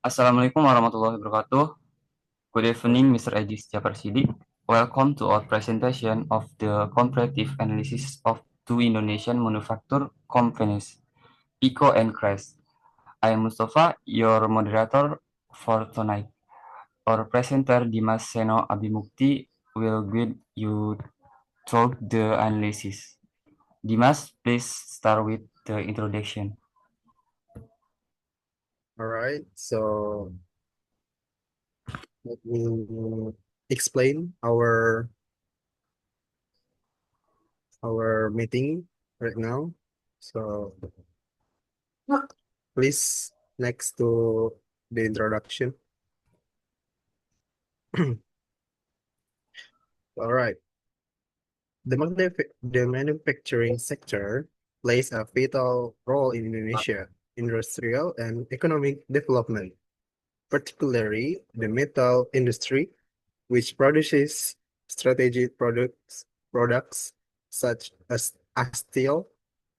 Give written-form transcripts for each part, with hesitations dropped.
Assalamualaikum warahmatullahi wabarakatuh. Good evening, Mr. Edi Setiapersidi. Welcome to our presentation of the comparative analysis of two Indonesian manufacturer companies, Pico and Crest. I am Mustafa, your moderator for tonight. Our presenter Dimas Seno Abimukti will guide you through the analysis. Dimas, please start with the introduction. All right, so let me explain our meeting right now. So please next to the introduction. All right, the manufacturing sector plays a vital role in Indonesia industrial and economic development, particularly the metal industry, which produces strategic products such as steel,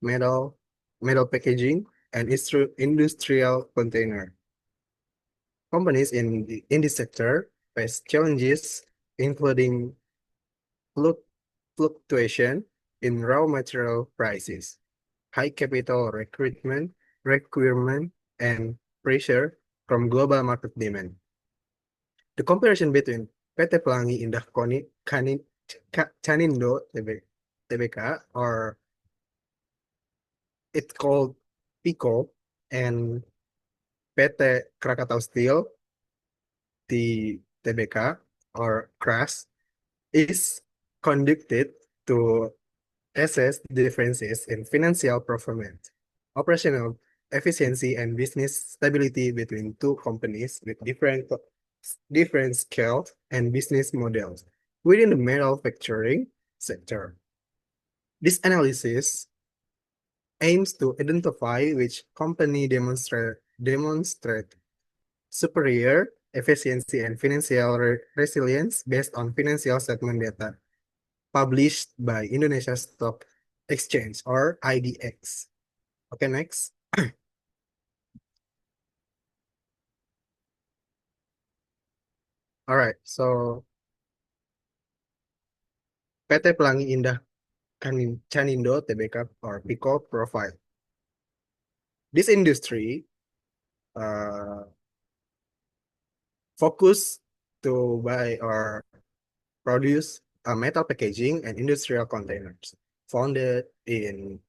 metal, metal packaging, and industrial container. Companies in this sector face challenges including fluctuation in raw material prices, high capital requirement, and pressure from global market demand. The comparison between PT Pelangi Indah Canindo Tbk, or it's called Pico, and PT Krakatau Steel, the Tbk, or CRAS, is conducted to assess differences in financial performance, operational efficiency, and business stability between two companies with different scales and business models within the manufacturing sector. This analysis aims to identify which company demonstrate superior efficiency and financial resilience based on financial statement data published by Indonesia Stock Exchange, or IDX. Okay, next. All right, so PT Pelangi Indah Canindo Tbk, or Pico profile. This industry focus to buy or produce metal packaging and industrial containers. Founded in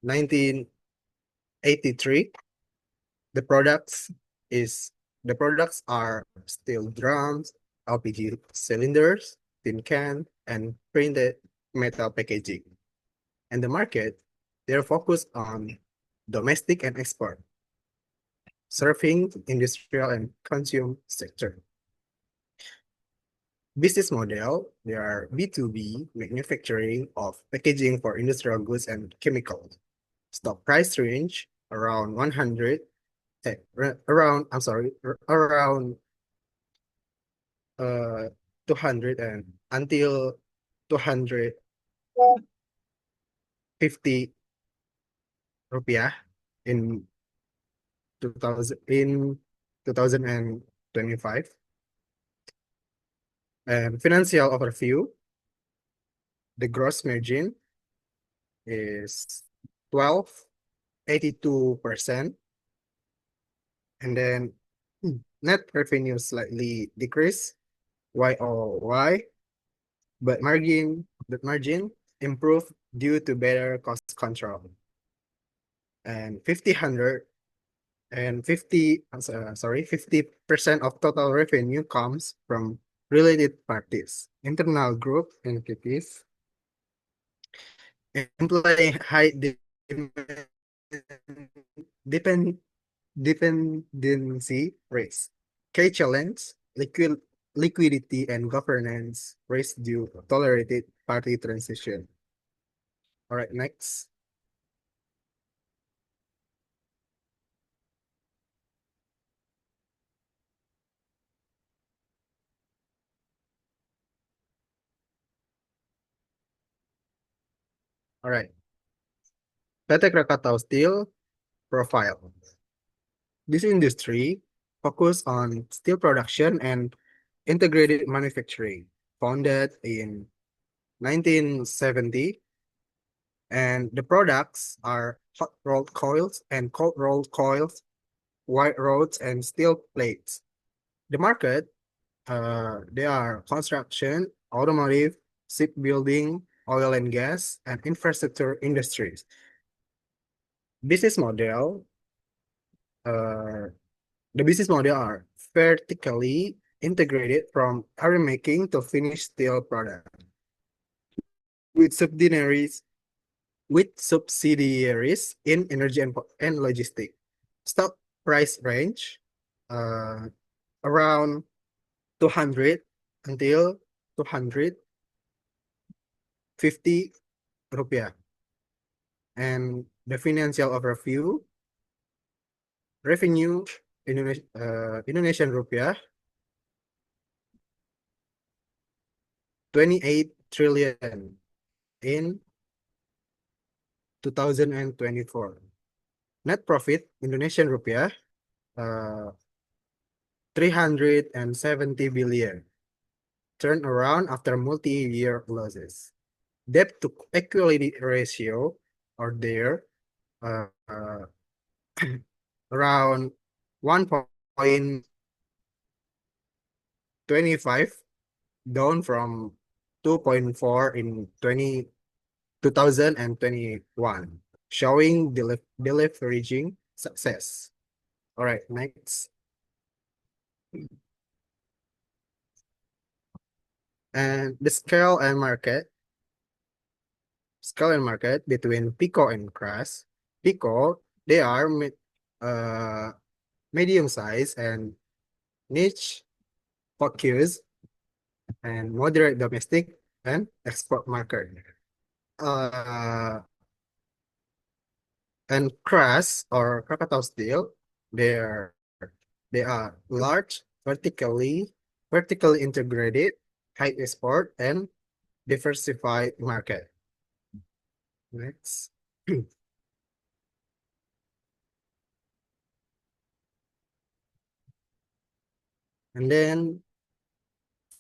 1983, the products the products are steel drums, LPG cylinders, tin can, and printed metal packaging. And the market, they're focused on domestic and export, serving industrial and consumer sector. Business model, they are B2B manufacturing of packaging for industrial goods and chemicals. Stock price range around 100, around, I'm sorry, around 200 and until 250 rupiah in 2025. And financial overview, the gross margin is 12.82%, and then net revenue slightly decreased YoY, but margin improved due to better cost control. And 50% of total revenue comes from related parties, internal group entities, employing high depend dependency rates. Key challenge, liquidity and governance risk due tolerated party transition. All right, next. All right. PT Krakatau Steel profile. This industry focus on steel production and integrated manufacturing, founded in 1970, and the products are hot rolled coils and cold rolled coils, white rods, and steel plates. The market, they are construction, automotive, shipbuilding, oil and gas, and infrastructure industries. Business model, uh, the business model are vertically integrated from iron making to finished steel product with subsidiaries in energy and logistics. Stock price range uh, around 200 until 250 rupiah. And the financial overview, revenue Indonesian rupiah 28 trillion in 2024. Net profit Indonesian rupiah 370 billion. Turnaround after multi-year losses. Debt to equity ratio are there uh, around 1.25, down from 2.4 in 2021, showing deleveraging success. All right, next. And the scale and market between Pico and Crass. Pico, they are medium size and niche focus and moderate domestic and export market. Uh, and Crass or Krakatau Steel, they are large, vertically integrated, high export and diversified market. Next. And then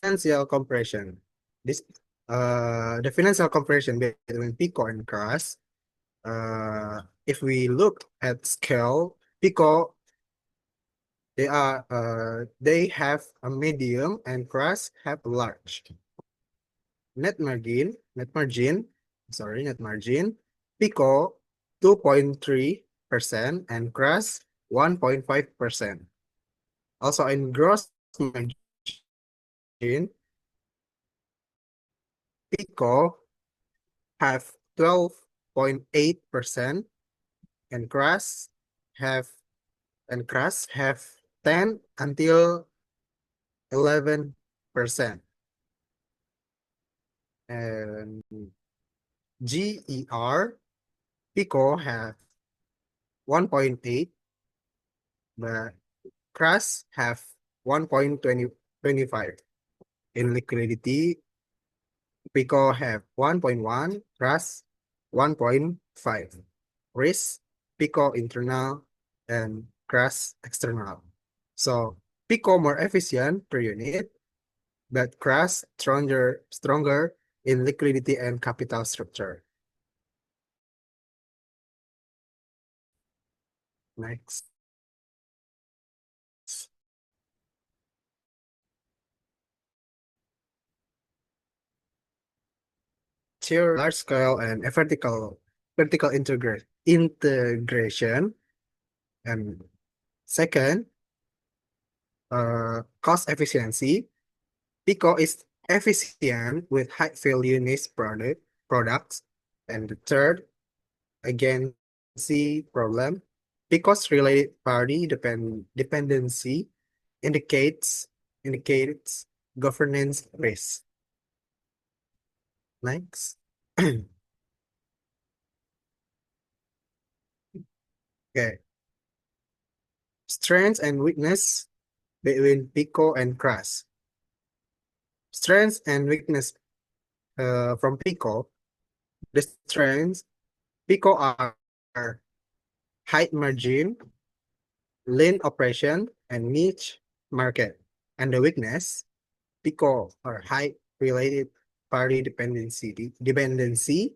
financial comparison. The financial comparison between Pico and Crass. If we look at scale, Pico, they have a medium and Crass have a large. Net margin, Pico 2.3% and Crass 1.5%. Also in gross margin, Pico have 12.8% and Crass have 10 until 11%. And GER, Pico have 1.8, but Crass have 1.25. In liquidity, Pico have 1.1, Crass 1.5. Risk, Pico internal and Crass external. So Pico more efficient per unit, but Crass stronger in liquidity and capital structure. Next. Tier large scale and a vertical integration. And second, cost efficiency. Pico is efficient with high value niche products. And the third, again, see problem. Pico's related party dependency indicates governance risk. Next. Okay. Strengths and weakness between Pico and Crass. Strengths and weakness from Pico. The strengths, Pico are high margin, lean operation, and niche market. And the weakness, PICO or high related party dependency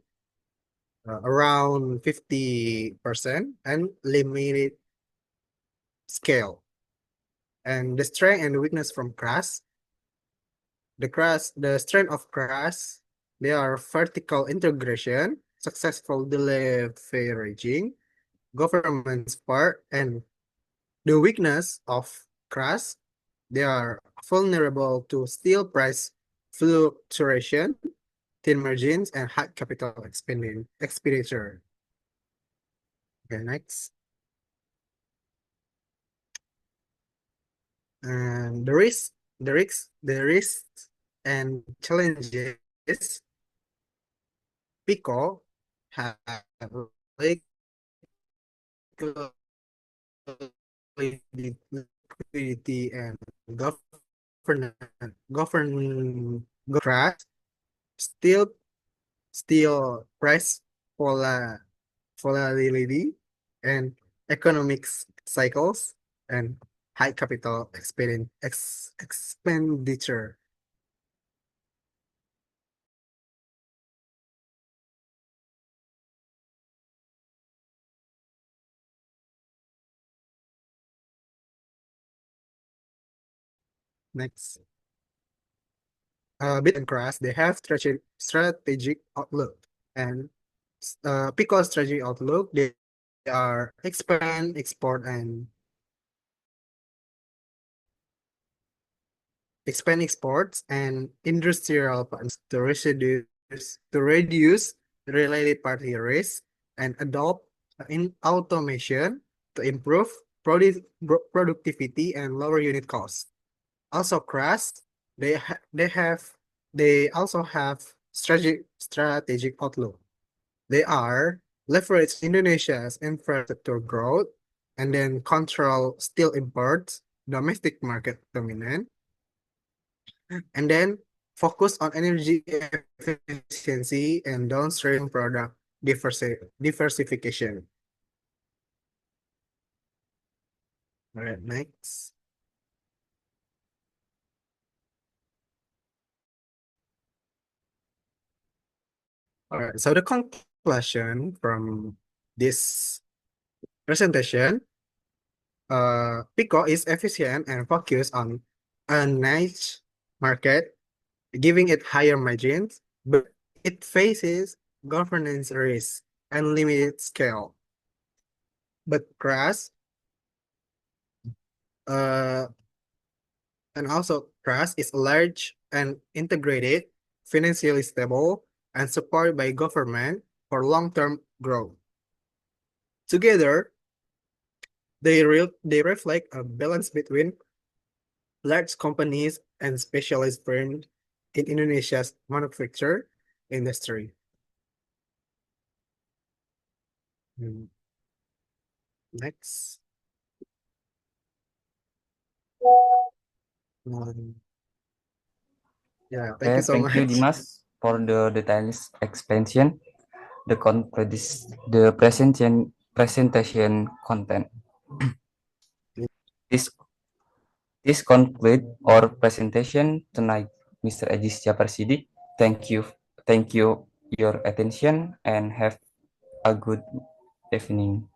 around 50% and limited scale. And the strength and weakness from Crash, the strength of Crash, they are vertical integration, successful deleveraging, government support, and the weakness of Crash, they are vulnerable to steel price fluctuation, thin margins, and high capital expenditure. Okay, next. And the risks and challenges PICO have liquidity and governance crash, still price volatility and economic cycles and high capital expenditure. Next. Bit and Crash, they have strategic outlook and PICO strategy outlook, they are expand, export, and expand exports and industrial plans to reduce related party risk and adopt in automation to improve productivity and lower unit costs. Also, Crash, they also have strategic outlook. They are leverage Indonesia's infrastructure growth and then control steel imports, domestic market dominant, and then focus on energy efficiency and downstream product diversification. All right, next. All right, so the conclusion from this presentation, PICO is efficient and focused on a niche market, giving it higher margins, but it faces governance risk and limited scale. But Crash, uh, and also Crash is large and integrated, financially stable, and supported by government for long-term growth. Together, they reflect a balance between large companies and specialized firms in Indonesia's manufacture industry. Next. Yeah, thank you so Thank you, much. Dimas, for the details expansion, the presentation content. This this conclude our presentation tonight, Mr. Ajis Japarsidi. Thank you your attention and have a good evening.